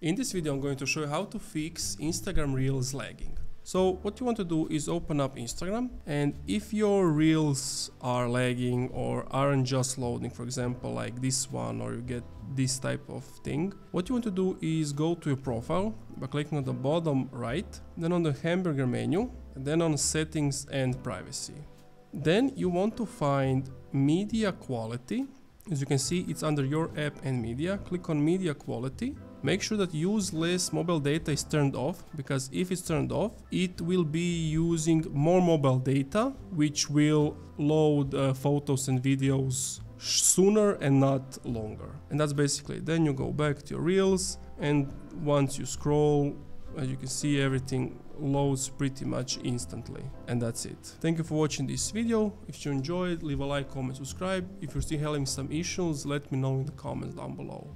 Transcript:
In this video I'm going to show you how to fix Instagram Reels lagging. So what you want to do is open up Instagram, and if your Reels are lagging or aren't just loading, for example like this one, or you get this type of thing, what you want to do is go to your profile by clicking on the bottom right, then on the hamburger menu, and then on settings and privacy. Then you want to find media quality. As you can see, it's under your app and media. Click on media quality. Make sure that use less mobile data is turned off, because if it's turned off, it will be using more mobile data, which will load photos and videos sooner and not longer. And that's basically it. Then you go back to your Reels, and once you scroll, as you can see, everything loads pretty much instantly, and that's it. Thank you for watching this video. If you enjoyed, leave a like, comment, subscribe. If you're still having some issues, let me know in the comments down below.